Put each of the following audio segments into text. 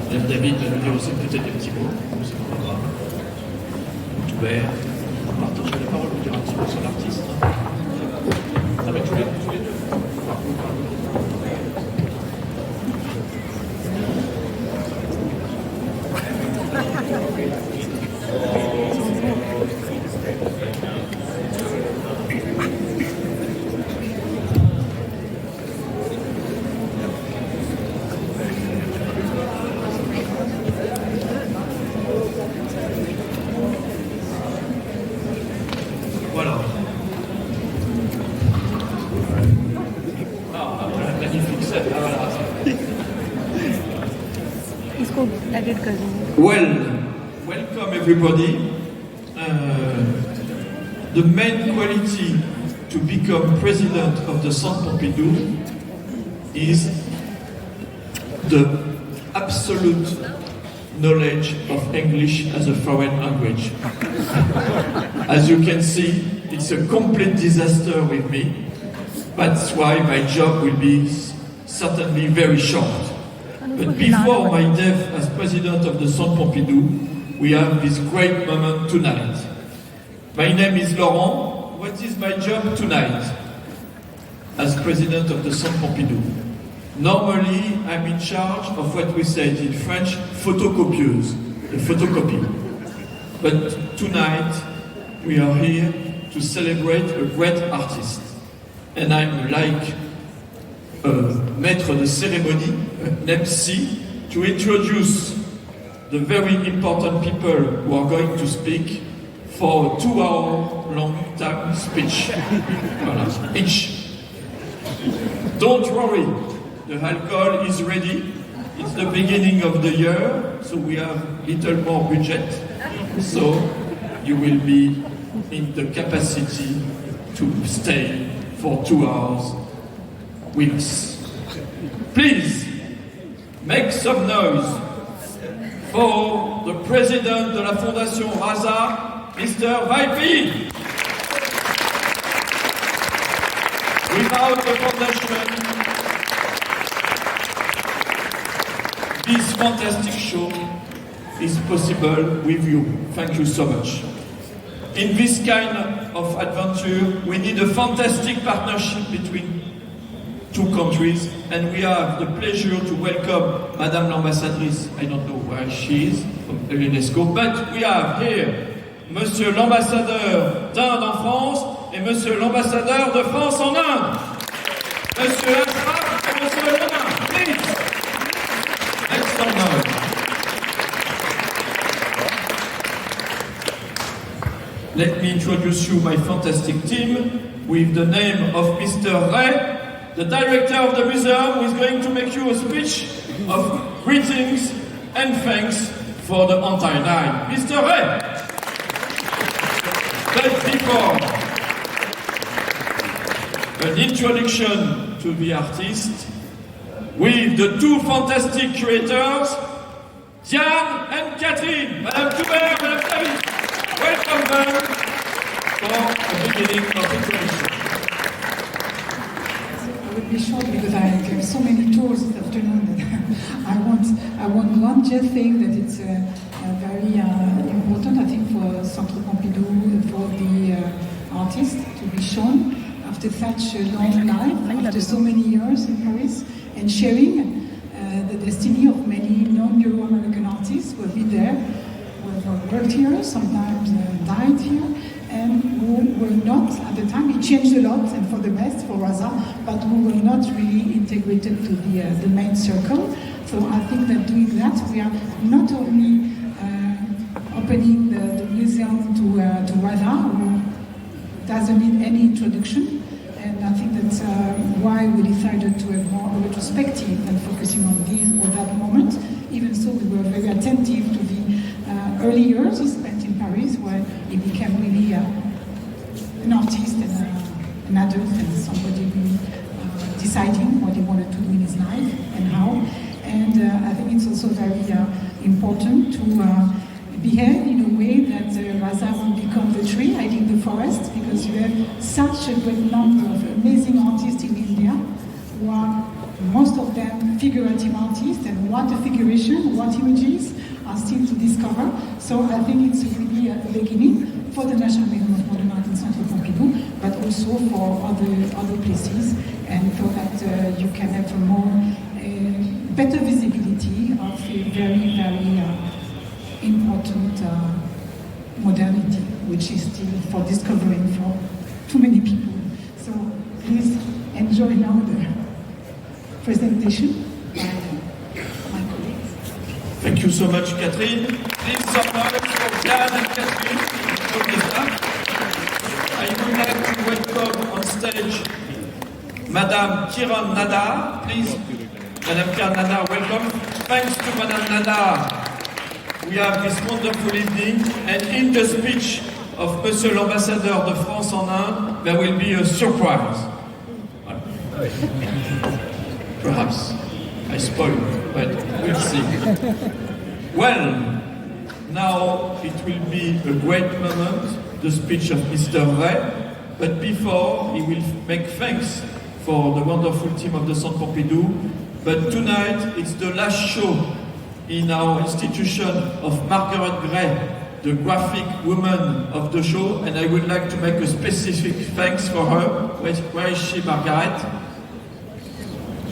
David va nous dire aussi peut-être des petits mots, c'est pas grave. Tout vert. Partagez la parole, vous dire un petit mot sur l'artiste. Ah ben tous les deux. Voilà. Ah, magnifique scène. Ah, voilà. Welcome everybody. The main quality to become president of the Centre Pompidou is the absolute knowledge of English as a foreign language. As you can see, it's a complete disaster with me. That's why my job will be certainly very short. But before my death as president of the Centre Pompidou, we have this great moment tonight. My name is Laurent. What is my job tonight as president of the Centre Pompidou? Normally, I'm in charge of what we say in French, photocopieuse, the photocopy. But tonight, we are here to celebrate a great artist. And I'm like a maître de cérémonie, an MC, to introduce the very important people who are going to speak for a 2-hour long time speech. Voilà, each. Don't worry, the alcohol is ready. It's the beginning of the year, so we have little more budget. So you will be in the capacity to stay for 2 hours with us. Please, make some noise for the president de la Fondation Raza, Mr. Vaipi. Without the foundation, this fantastic show is possible with you. Thank you so much. In this kind of adventure, we need a fantastic partnership between two countries, and we have the pleasure to welcome Madame l'Ambassadrice, I don't know where she is, from UNESCO, but we have here Monsieur l'Ambassadeur d'Inde en France et Monsieur l'Ambassadeur de France en Inde. Monsieur Ashraf et Monsieur Lenin, please. Make some noise. Let me introduce you my fantastic team with the name of Mr. Ray, the director of the museum, who is going to make you a speech of greetings and thanks for the entire night. Mr. Ray! But before, an introduction to the artist with the two fantastic curators, Diane and Catherine. Madame Toubert, Madame David. Welcome them for the beginning of the introduction. I will be short because I gave so many tours this afternoon that I want one just thing that it's very important, I think, for Centre Pompidou, for the artist to be shown after such a long life, after so many years in Paris, and sharing the destiny of many non-Euro-American artists who have been there, who have worked here, sometimes died here, and who were not, at the time, it changed a lot, and for the best, for Raza, but who were not really integrated to the main circle. So I think that doing that, we are not only opening the museum to Raza, who doesn't need any introduction, and I think that's why we decided to have more retrospective than focusing on this or that moment. Even so, we were very attentive to the early years he spent in Paris, where he became really an artist and an adult and somebody really deciding what he wanted to do in his life and how. And I think it's also very important to behave in a way that Raza will become the tree hiding the forest, because you have such a great number of amazing artists in India who are most of them figurative artists, and what a figuration, what images are still to discover. So I think it's really a beginning for the National Museum of Modern Art in Centre Pompidou, but also for other places, and so that you can have a more better visibility of a very, very important modernity, which is still for discovering for too many people. So please enjoy now the presentation by my colleagues. Thank you so much, Catherine. Please support for Jan and Catherine. I would like to welcome on stage Madame Kiran Nadar. Please, Madame Kiran Nadar, welcome. Thanks to Madame Nadar, we have this wonderful evening, and in the speech of Monsieur l'Ambassadeur de France en Inde, there will be a surprise. Perhaps I spoil, but we'll see. Well, now it will be a great moment, the speech of Mr. Ray, but before he will make thanks for the wonderful team of the Centre Pompidou. But tonight it's the last show in our institution of Margaret Gray, the graphic woman of the show, and I would like to make a specific thanks for her. Where is she, Margaret?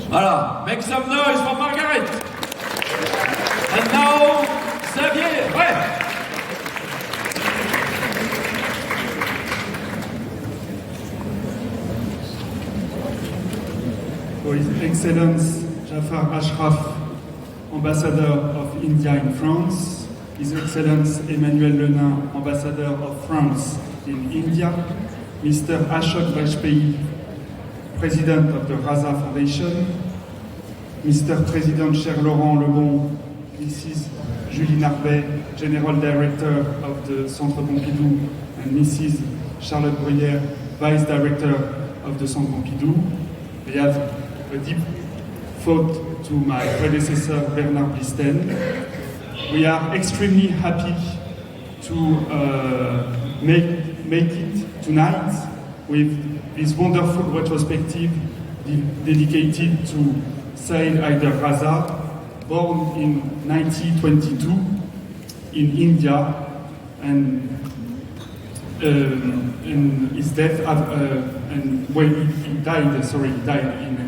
Voilà, make some noise for Margaret! And now, Xavier, ouais. For His Excellency Jafar Ashraf, Ambassador of India in France, His Excellency Emmanuel Lenain, Ambassador of France in India, Mr. Ashok Vajpayee, President of the Raza Foundation, Mr. President Cher Laurent Lebon, Mrs. Julie Narbet, General Director of the Centre Pompidou, and Mrs. Charlotte Bruyère, Vice Director of the Centre Pompidou. I have a deep thought to my predecessor Bernard Blisten. We are extremely happy to make it tonight with this wonderful retrospective dedicated to Saïd Haider Raza, born in 1922 in India, and his death and when he died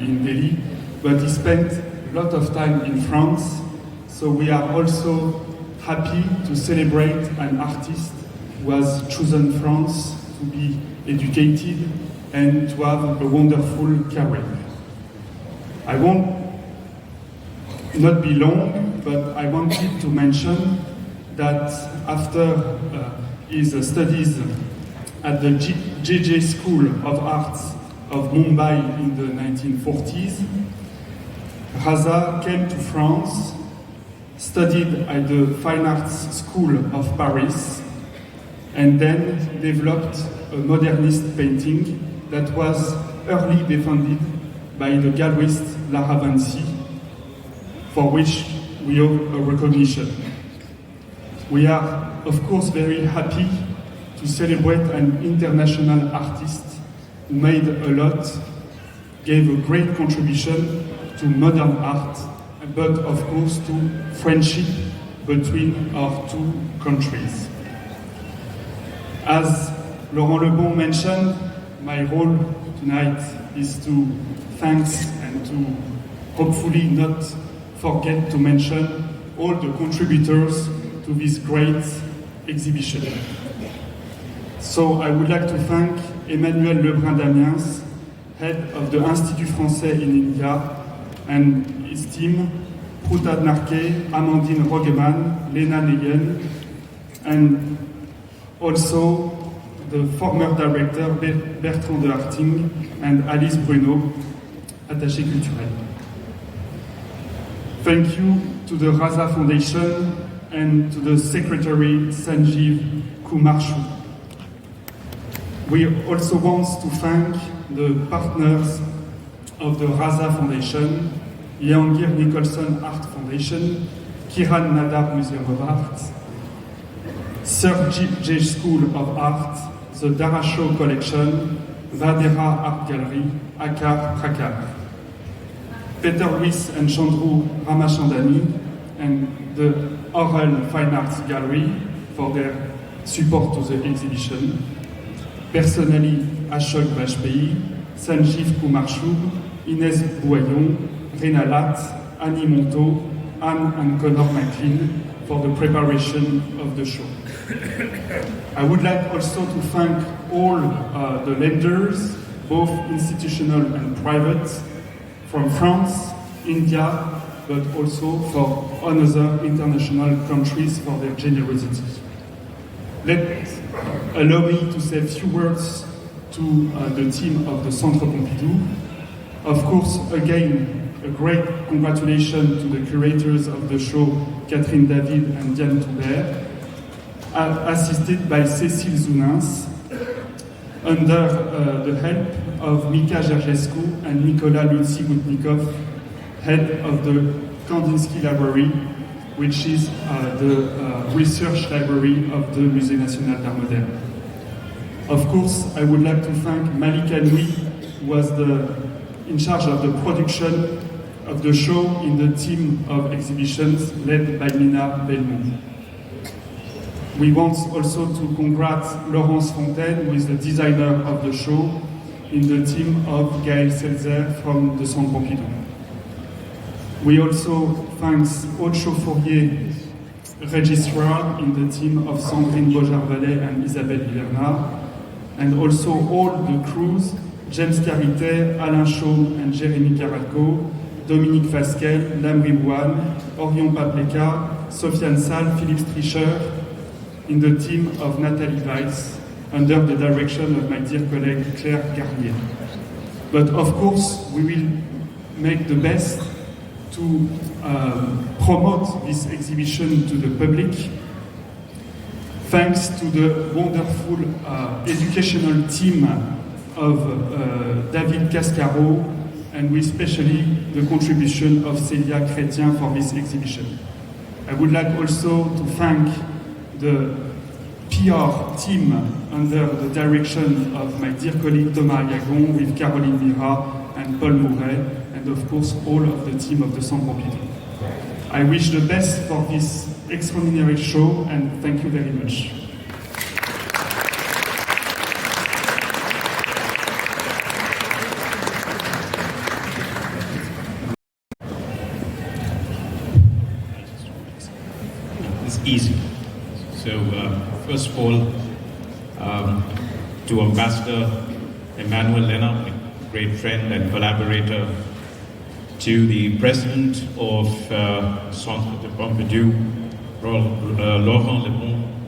in Delhi, but he spent a lot of time in France. So we are also happy to celebrate an artist who has chosen France to be educated and to have a wonderful career. I won't not be long, but I wanted to mention that after his studies at the JJ School of Arts of Mumbai in the 1940s, Raza came to France, studied at the Fine Arts School of Paris, and then developed a modernist painting that was early defended by the gallerist Lara Vinci, for which we owe a recognition. We are, of course, very happy to celebrate an international artist who made a lot, gave a great contribution to modern art, but of course to friendship between our two countries. As Laurent Lebon mentioned, my role tonight is to thank and to hopefully not forget to mention all the contributors to this great exhibition. So I would like to thank Emmanuel Lebrun-Damiens, head of the Institut Français in India, and his team, Pruta Dnarke, Amandine Rogeman, Lena Negen, and also the former director Bertrand de Harting and Alice Bruno, attaché culturel. Thank you to the Raza Foundation and to the Secretary Sanjeev Kumarshu. We also want to thank the partners of the Raza Foundation, Yangir Nicholson Art Foundation, Kiran Nadar Museum of Art, Sir J. School of Art, the Darashaw Collection, Vadera Art Gallery, Akar Prakar. Peter Luis and Chandru Ramachandani, and the Oral Fine Arts Gallery for their support to the exhibition. Personally, Ashok Bajpayee, Sanjeev Kumar Shub, Inès Bouaillon, Rena Latt, Annie Monteau, Anne and Connor McLean for the preparation of the show. I would like also to thank all the lenders, both institutional and private, from France, India, but also for other international countries for their generosity. Allow me to say a few words to the team of the Centre Pompidou. Of course, again, a great congratulations to the curators of the show, Catherine David and Diane Toubert, assisted by Cécile Zounins, under the help of Mika Gergescu and Nicolas Lutsi-Gutnikov, head of the Kandinsky Library, which is the research library of the Musée National d'Art Moderne. Of course, I would like to thank Malika Nui, who was in charge of the production of the show in the team of exhibitions led by Mina Belmont. We want also to congratulate Laurence Fontaine, who is the designer of the show, in the team of Gaël Selzer from the Centre Pompidou. We also thank Aude Chauffourier, registrar in the team of Sandrine Bojar-Vallet and Isabelle Bernard, and also all the crews, James Carité, Alain Chaume and Jérémy Caralco, Dominique Fasquel, Lamri Bouane, Orion Paprika, Sofiane Sall, Philippe Stricher, in the team of Nathalie Weiss, under the direction of my dear colleague Claire Garnier. But of course, we will make the best to promote this exhibition to the public, thanks to the wonderful educational team of David Cascaro, and with especially the contribution of Célia Chrétien for this exhibition. I would like also to thank the PR team under the direction of my dear colleague Thomas Yagon, with Caroline Mira and Paul Mouret, and of course all of the team of the Centre Pompidou. I wish the best for this extraordinary show, and thank you very much. It's easy. So, first of all, to Ambassador Emmanuel Lena, my great friend and collaborator, to the President of Centre Pompidou, Laurent Lebon,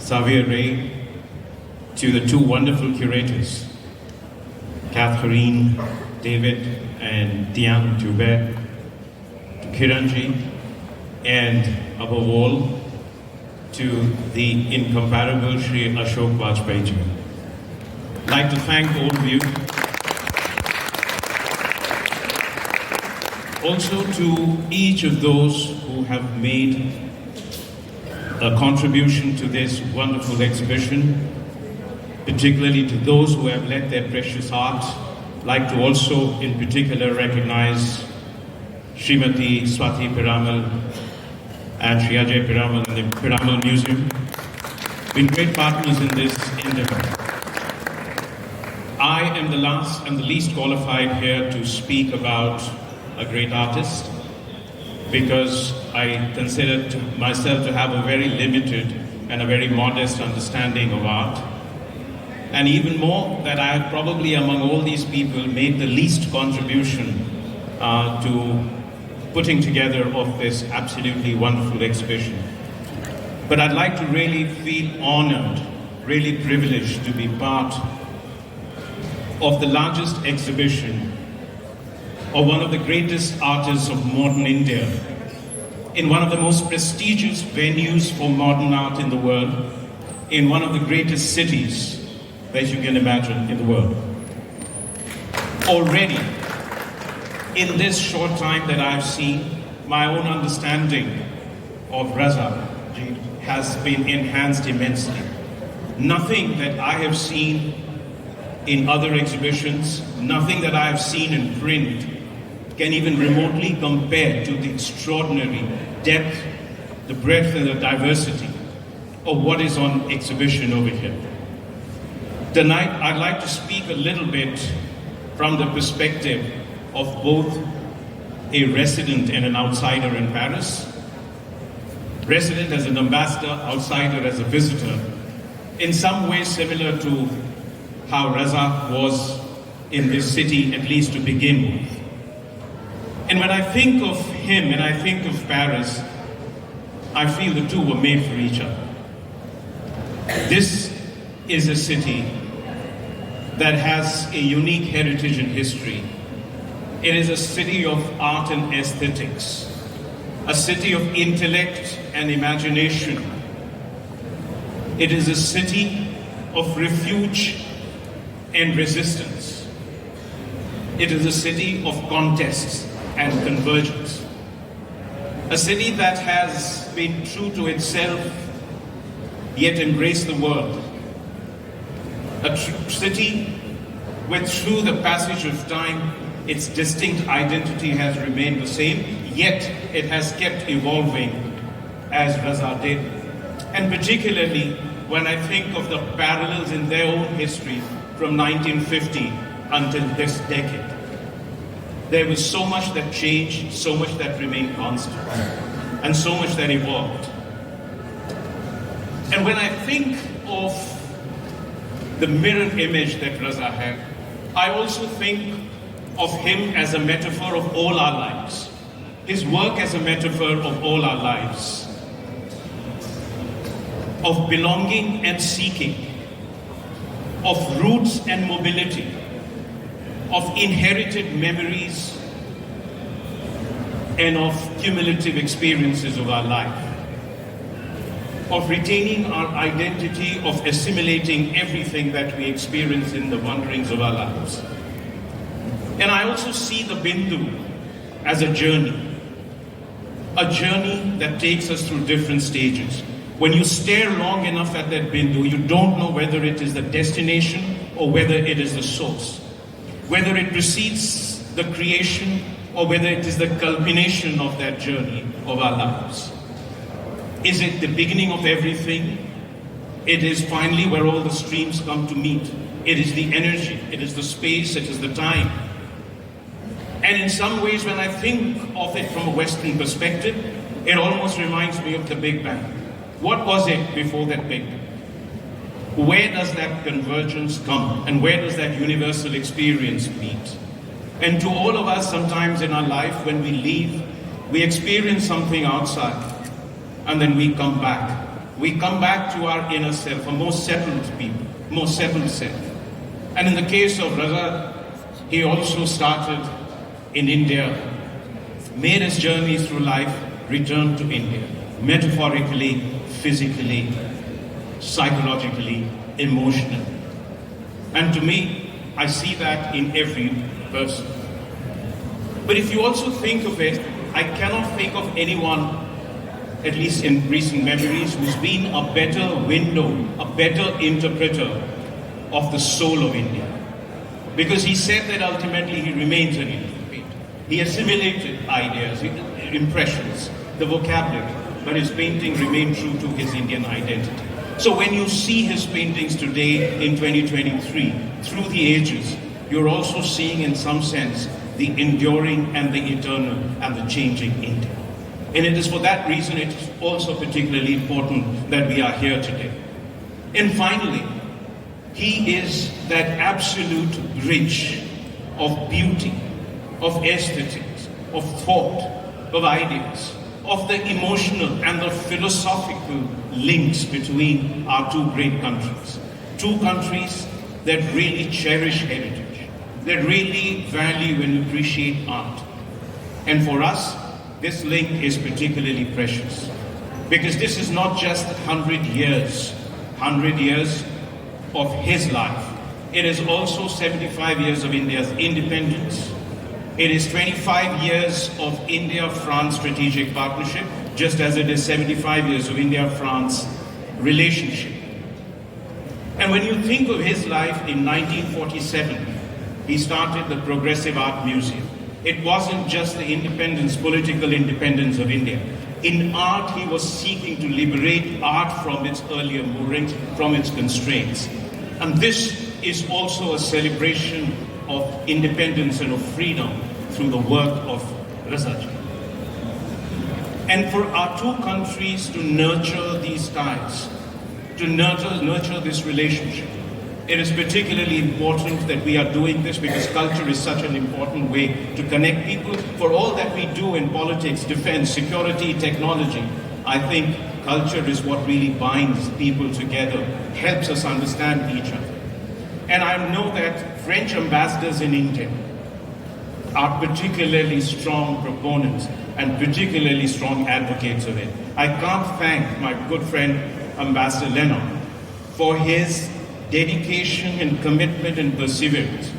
Xavier Ray, to the two wonderful curators, Catherine, David, and Diane Toubert, to Kiranji, and above all, to the incomparable Shri Ashok Bajpayee. I'd like to thank all of you. Also to each of those who have made a contribution to this wonderful exhibition, particularly to those who have lent their precious art. I'd like to also in particular recognize Srimati Swati Piramal and Shri Ajay Piramal in the Piramal Museum. Been great partners in this endeavor. I am the last and the least qualified here to speak about a great artist, because I consider myself to have a very limited and a very modest understanding of art. And even more, that I have probably among all these people made the least contribution to putting together of this absolutely wonderful exhibition. But I'd like to really feel honored, really privileged to be part of the largest exhibition of one of the greatest artists of modern India, in one of the most prestigious venues for modern art in the world, in one of the greatest cities that you can imagine in the world. Already, in this short time that I've seen, my own understanding of Raza has been enhanced immensely. Nothing that I have seen in other exhibitions, nothing that I have seen in print can even remotely compare to the extraordinary depth, the breadth and the diversity of what is on exhibition over here. Tonight, I'd like to speak a little bit from the perspective of both a resident and an outsider in Paris, resident as an ambassador, outsider as a visitor, in some ways similar to how Raza was in this city, at least to begin with. And when I think of him and I think of Paris, I feel the two were made for each other. This is a city that has a unique heritage and history. It is a city of art and aesthetics, a city of intellect and imagination. It is a city of refuge and resistance. It is a city of contests and convergence. A city that has been true to itself, yet embraced the world. A city where through the passage of time, its distinct identity has remained the same, yet it has kept evolving as Raza did. And particularly when I think of the parallels in their own history from 1950 until this decade. There was so much that changed, so much that remained constant, and so much that evolved. And when I think of the mirror image that Raza had, I also think of him as a metaphor of all our lives. His work as a metaphor of all our lives. Of belonging and seeking. Of roots and mobility. Of inherited memories and of cumulative experiences of our life. Of retaining our identity, of assimilating everything that we experience in the wanderings of our lives. And I also see the Bindu as a journey that takes us through different stages. When you stare long enough at that Bindu, you don't know whether it is the destination or whether it is the source. Whether it precedes the creation or whether it is the culmination of that journey of our lives. Is it the beginning of everything? It is finally where all the streams come to meet. It is the energy, it is the space, it is the time. And in some ways, when I think of it from a Western perspective, it almost reminds me of the Big Bang. What was it before that Big Bang? Where does that convergence come? And where does that universal experience meet? And to all of us, sometimes in our life, when we leave, we experience something outside. And then we come back. We come back to our inner self, a more settled people, more settled self. And in the case of Raza, he also started in India, made his journey through life, returned to India, metaphorically, physically, psychologically, emotionally. And to me, I see that in every person. But if you also think of it, I cannot think of anyone, at least in recent memories, who's been a better window, a better interpreter of the soul of India. Because he said that ultimately he remains an Indian. He assimilated ideas, impressions, the vocabulary, but his painting remained true to his Indian identity. So when you see his paintings today in 2023, through the ages, you're also seeing in some sense the enduring and the eternal and the changing India. And it is for that reason it is also particularly important that we are here today. And finally, he is that absolute bridge of beauty, of aesthetics, of thought, of ideas, of the emotional and the philosophical links between our two great countries. Two countries that really cherish heritage, that really value and appreciate art. And for us, this link is particularly precious. Because this is not just 100 years of his life. It is also 75 years of India's independence. It is 25 years of India-France strategic partnership, just as it is 75 years of India-France relationship. And when you think of his life in 1947, he started the Progressive Art Museum. It wasn't just the independence, political independence of India. In art, he was seeking to liberate art from its earlier moorings, from its constraints. And this is also a celebration of independence and of freedom through the work of Raza. And for our two countries to nurture these ties, to nurture this relationship, it is particularly important that we are doing this because culture is such an important way to connect people. For all that we do in politics, defense, security, technology, I think culture is what really binds people together, helps us understand each other. And I know that French ambassadors in India are particularly strong proponents and particularly strong advocates of it. I can't thank my good friend Ambassador Lennon for his dedication and commitment and perseverance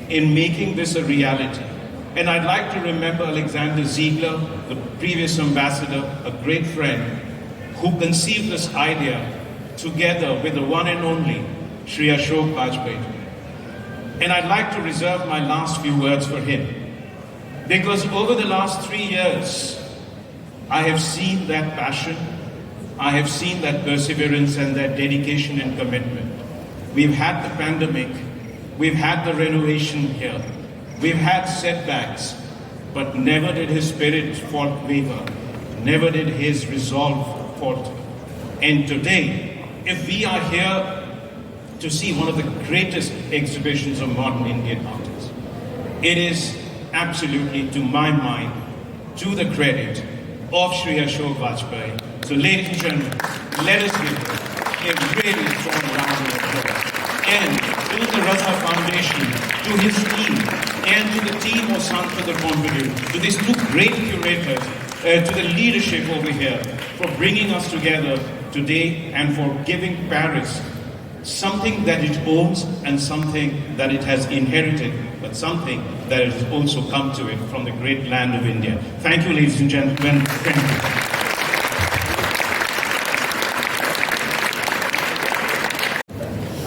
in making this a reality. And I'd like to remember Alexander Ziegler, the previous ambassador, a great friend, who conceived this idea together with the one and only Shri Ashok Vajpayee. And I'd like to reserve my last few words for him, because over the last 3 years, I have seen that passion, I have seen that perseverance and that dedication and commitment. We've had the pandemic, we've had the renovation here, we've had setbacks, but never did his spirit waver, never did his resolve falter. And today, if we are here to see one of the greatest exhibitions of modern Indian artists, it is absolutely, to my mind, to the credit of Shri Ashok Vajpayee. So ladies and gentlemen, let us give a really strong round of applause. And to the Raza Foundation, to his team, and to the team of Centre de Pompidou, to these two great curators, to the leadership over here, for bringing us together today and for giving Paris something that it owns and something that it has inherited, but something that has also come to it from the great land of India. Thank you, ladies and gentlemen. Thank you.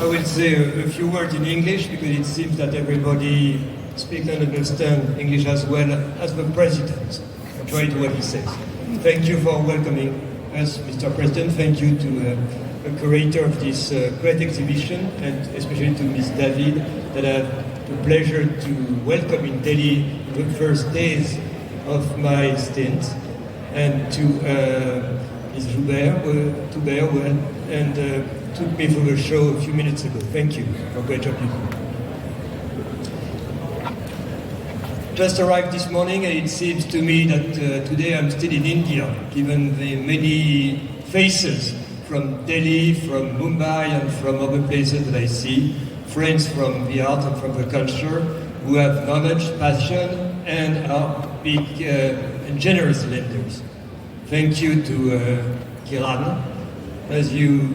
I will say a few words in English because it seems that everybody speaks and understands English as well as the President. Contrary to what he says. Thank you for welcoming us, Mr. President. Thank you to the curator of this great exhibition, and especially to Ms. David, that I have the pleasure to welcome in Delhi the first days of my stint, and to Ms. Joubert, and took me through the show a few minutes ago. Thank you for a great job you do. Just arrived this morning, and it seems to me that today I'm still in India, given the many faces from Delhi, from Mumbai, and from other places that I see, friends from the art and from the culture, who have knowledge, passion, and are big and generous lenders. Thank you to Kiran. As you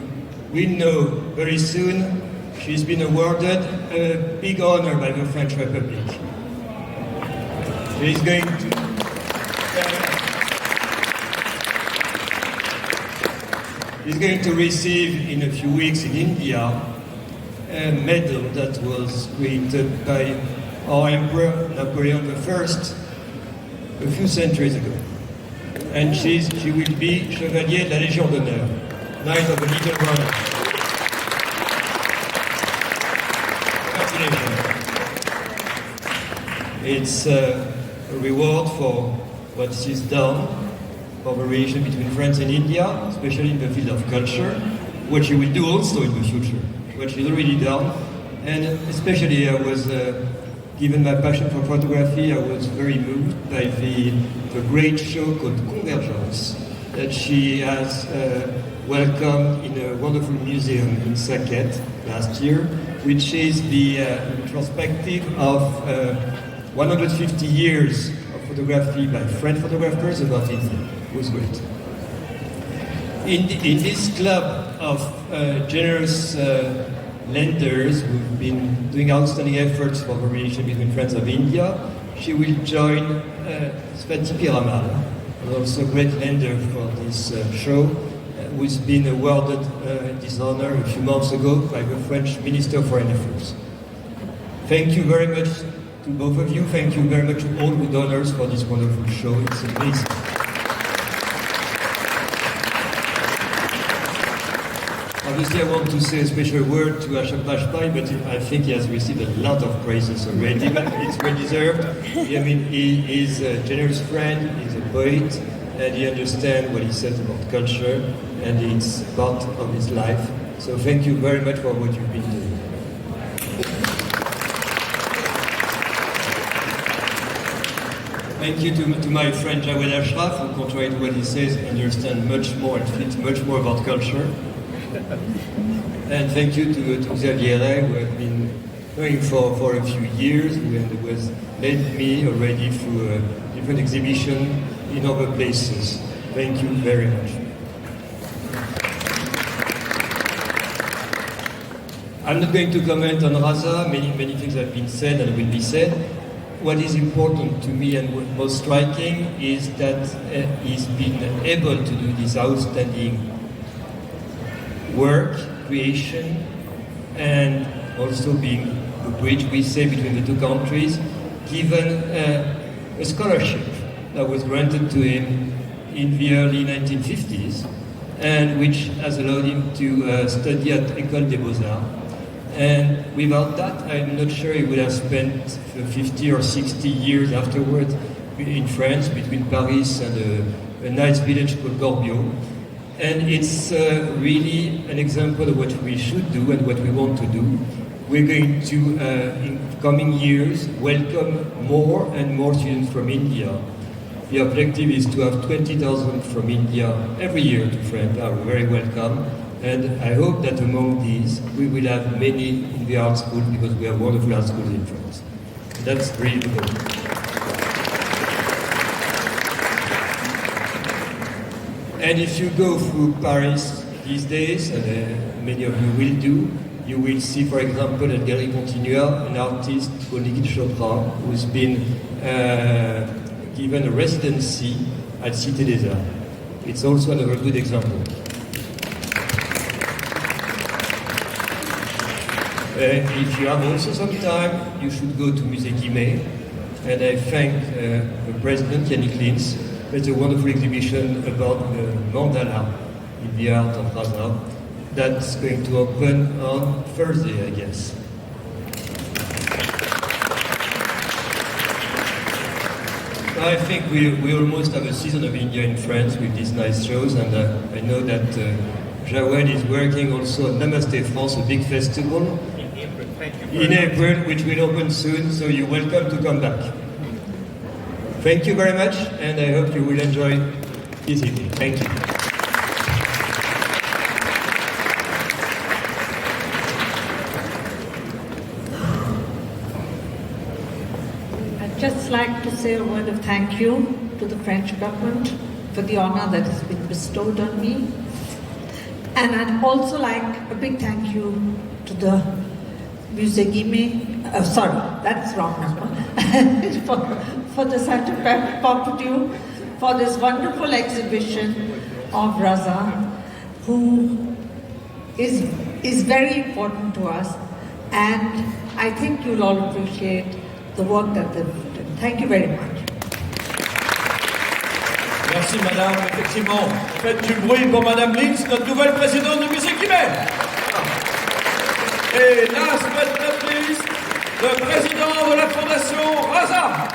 will know very soon, she's been awarded a big honor by the French Republic. She's going to receive in a few weeks in India a medal that was created by our Emperor Napoleon I a few centuries ago. And she will be Chevalier de la Légion d'honneur, Knight of the Legion of Honor. Congratulations. It's a reward for what she's done for the relation between France and India, especially in the field of culture, what she will do also in the future, what she's already done. And especially I was, given my passion for photography, I was very moved by the great show called Convergence that she has welcomed in a wonderful museum in Saket last year, which is the retrospective of 150 years of photography by French photographers about India. It was great. In this club of generous lenders who've been doing outstanding efforts for the relation between France and India, she will join Swati Piramal, also a great lender for this show, who's been awarded this honor a few months ago by the French Minister of Foreign Affairs. Thank you very much to to both of you. Thank you very much to all the donors for this wonderful show. It's amazing. Obviously, I want to say a special word to Ashok Bajpai, but I think he has received a lot of praises already, but it's well deserved. I mean, he is a generous friend, he's a poet, and he understands what he says about culture, and it's part of his life. So thank you very much for what you've been doing. Thank you to my friend Jawed Ashraf, who, contrary to what he says, understands much more and thinks much more about culture. And thank you to Xavier, who has been going for a few years, who has led me already through a different exhibition in other places. Thank you very much. I'm not going to comment on Raza. Many things have been said and will be said. What is important to me and what most striking is that he's been able to do this outstanding work, creation, and also being the bridge, we say, between the two countries, given a scholarship that was granted to him in the early 1950s, and which has allowed him to study at École des Beaux-Arts. And without that, I'm not sure he would have spent 50 or 60 years afterwards in France, between Paris and a nice village called Corbiot. And it's really an example of what we should do and what we want to do. We're going to, in coming years, welcome more and more students from India. The objective is to have 20,000 from India every year to France. They are very welcome. And I hope that among these, we will have many in the art school, because we have wonderful art schools in France. That's really the goal. And if you go through Paris these days, and many of you will do, you will see, for example, at Galerie Continua, an artist called Nikit Chopra, who's been given a residency at Cité des Arts. It's also another good example. If you have also some time, you should go to Musée Guimet. And I thank the president, Yannick Lins. It's a wonderful exhibition about the mandala in the art of Raza that's going to open on Thursday, I guess. I think we almost have a season of India in France with these nice shows, and I know that Jawed is working also on Namaste France, a big festival in April, which will open soon, so you're welcome to come back. Thank you very much, and I hope you will enjoy this evening. Thank you. I'd just like to say a word of thank you to the French government for the honor that has been bestowed on me. And I'd also like a big thank you to the Musée Guimet, sorry, that's wrong number, for the Centre Pompidou, for this wonderful exhibition of Raza, who is very important to us, and I think you'll all appreciate the work that they've done. Thank you very much. Merci Madame, effectivement. Faites du bruit pour Madame Lins, notre nouvelle présidente du Musée Guimet. Et last but not least, le président de la Fondation Raza.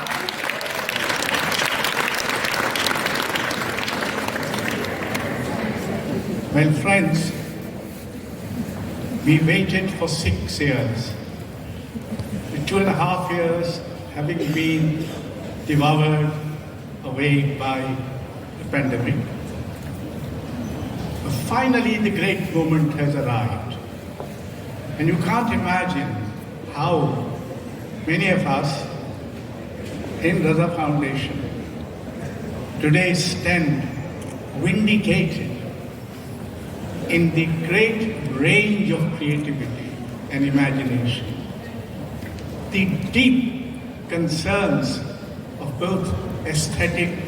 Well, friends, we waited for 6 years. The 2.5 years having been devoured away by the pandemic. But finally, the great moment has arrived. And you can't imagine how many of us in Raza Foundation today stand vindicated in the great range of creativity and imagination. The deep concerns of both aesthetic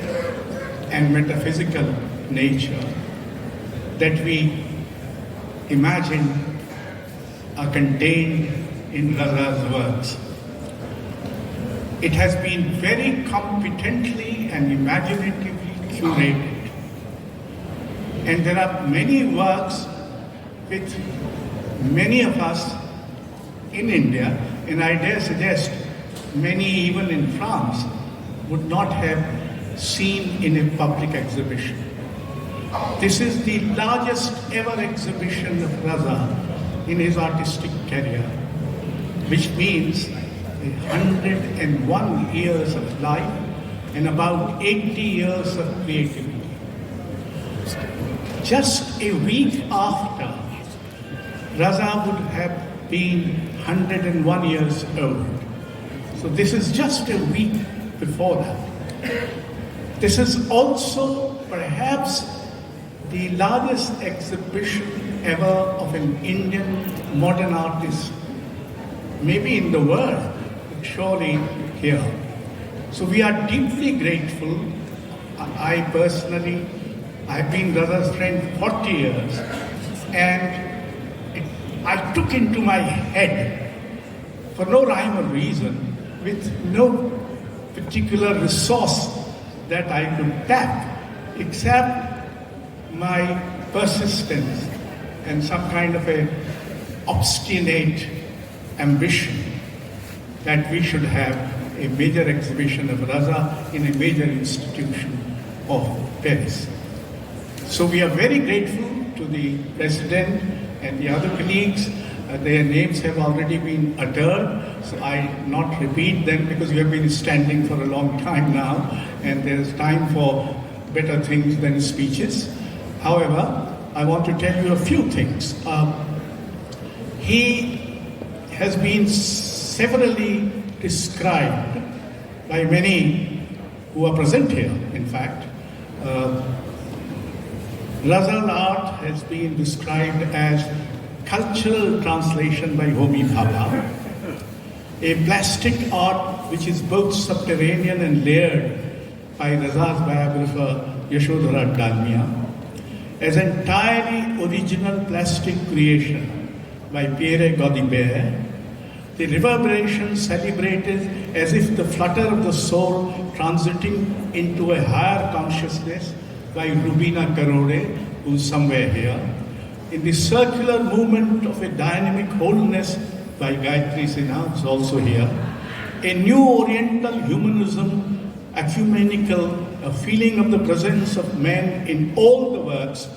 and metaphysical nature that we imagine are contained in Raza's works. It has been very competently and imaginatively curated. And there are many works which many of us in India, and I dare suggest many even in France, would not have seen in a public exhibition. This is the largest ever exhibition of Raza in his artistic career, which means 101 years of life and about 80 years of creativity. Just a week after, Raza would have been 101 years old. So this is just a week before that. This is also perhaps the largest exhibition ever of an Indian modern artist, maybe in the world, but surely here. So we are deeply grateful. I personally, I've been Raza's friend for 40 years, and I took into my head, for no rhyme or reason, with no particular resource that I could tap, except my persistence and some kind of a obstinate ambition that we should have a major exhibition of Raza in a major institution of Paris. So we are very grateful to the President and the other colleagues. Their names have already been uttered, so I not repeat them because you have been standing for a long time now, and there is time for better things than speeches. However, I want to tell you a few things. He has been severally described by many who are present here, in fact. Raza's art has been described as cultural translation by Homi Bhabha, a plastic art which is both subterranean and layered by Raza's biographer Yashodhara Dalmia, as entirely original plastic creation by Pierre Godibert, the reverberation celebrated as if the flutter of the soul transiting into a higher consciousness by Rubina Karode, who's somewhere here, in the circular movement of a dynamic wholeness by Gayatri Sinha, who's also here, a new Oriental humanism, ecumenical, a feeling of the presence of men in all the works,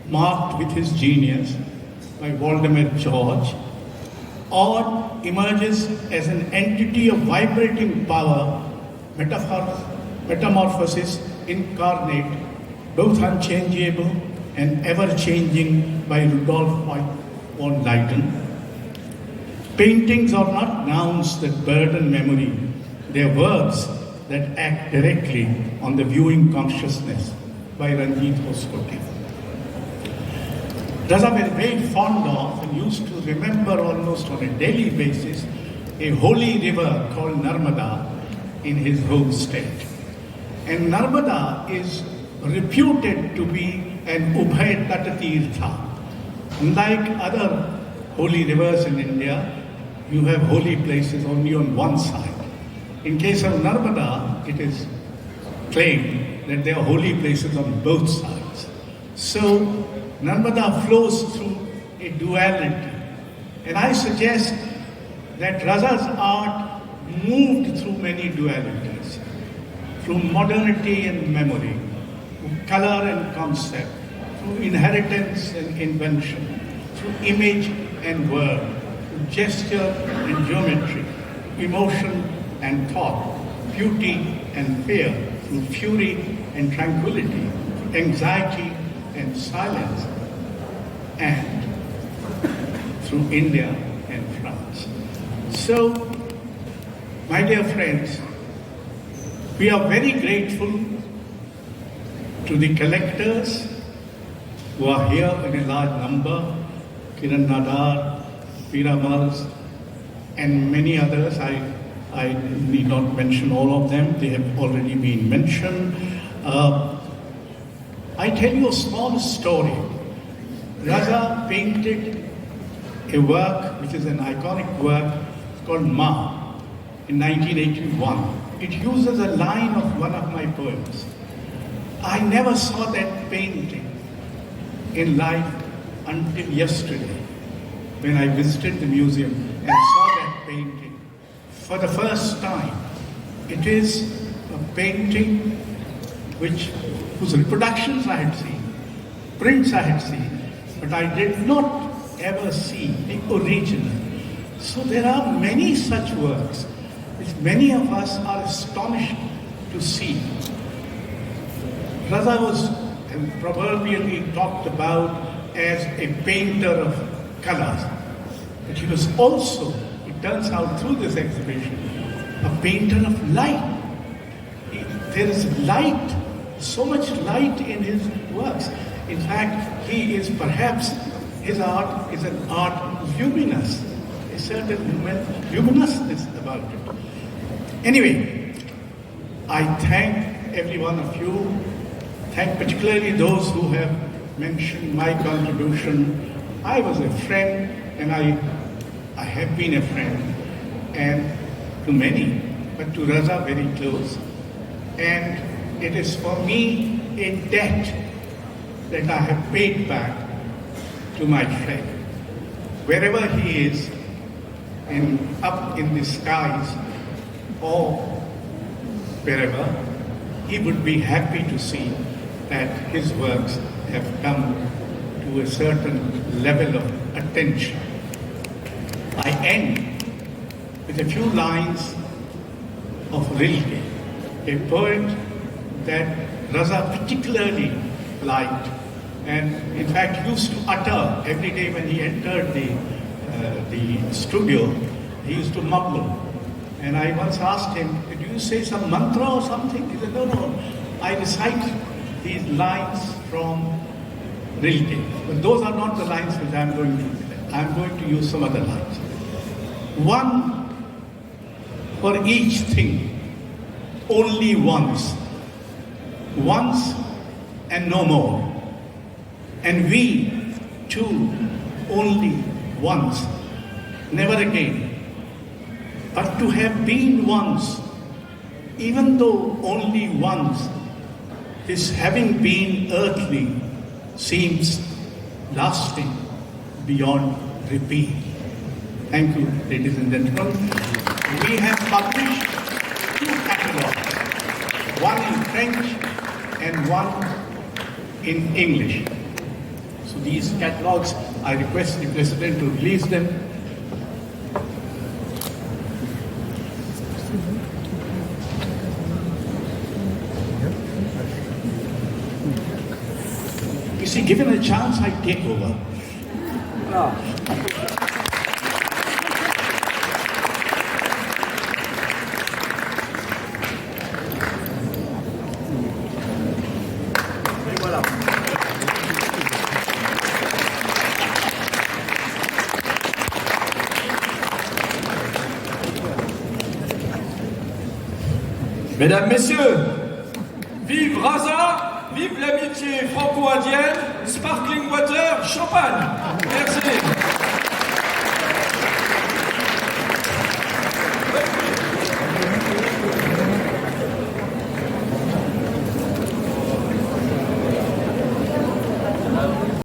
marked with his genius by Waldemar George, or emerges as an entity of vibrating power, metamorphosis incarnate, both unchangeable and ever-changing by Rudolf von Leyden. Paintings are not nouns that burden memory, they are words that act directly on the viewing consciousness by Ranjit Hoskote. Raza was very fond of and used to remember almost on a daily basis a holy river called Narmada in his home state. And Narmada is reputed to be an Ubhay Tatatirtha. Unlike other holy rivers in India, you have holy places only on one side. In case of Narmada, it is claimed that there are holy places on both sides. So Narmada flows through a duality. And I suggest that Raza's art moved through many dualities, through modernity and memory, through color and concept, through inheritance and invention, through image and word, through gesture and geometry, emotion and thought, beauty and fear, through fury and tranquility, through anxiety and silence, and through India and France. So, my dear friends, we are very grateful to the collectors who are here in a large number, Kiran Nadar, Piramals, and many others. I need not mention all of them, they have already been mentioned. I tell you a small story. Raza painted a work which is an iconic work called Ma, in 1981. It uses a line of one of my poems. I never saw that painting in life until yesterday, when I visited the museum and saw that painting for the first time. It is a painting whose reproductions I had seen, prints I had seen, but I did not ever see the original. So there are many such works which many of us are astonished to see. Raza was proverbially talked about as a painter of colors, but he was also, it turns out through this exhibition, a painter of light. There is light, so much light in his works. In fact, he is perhaps, his art is an art luminous, a certain luminousness about it. Anyway, I thank every one of you, thank particularly those who have mentioned my contribution. I was a friend, and I have been a friend, and to many, but to Raza very close. And it is for me a debt that I have paid back to my friend. Wherever he is, up in the skies or wherever, he would be happy to see that his works have come to a certain level of attention. I end with a few lines of Rilke, a poet that Raza particularly liked, and in fact used to utter every day when he entered the studio. He used to mumble, and I once asked him, "Did you say some mantra or something?" He said, "No, I recite these lines from Rilke, but those are not the lines which I am going to use. I am going to use some other lines. One for each thing, only once, once and no more. And we, too, only once, never again. But to have been once, even though only once, this having been earthly seems lasting beyond repeat." Thank you, ladies and gentlemen. We have published 2 catalogs, one in French and one in English. So these catalogs, I request the President to release them. You see, given a chance, I take over. Mesdames, Messieurs, vive Raza, vive l'amitié franco-indienne, sparkling water, champagne. Merci.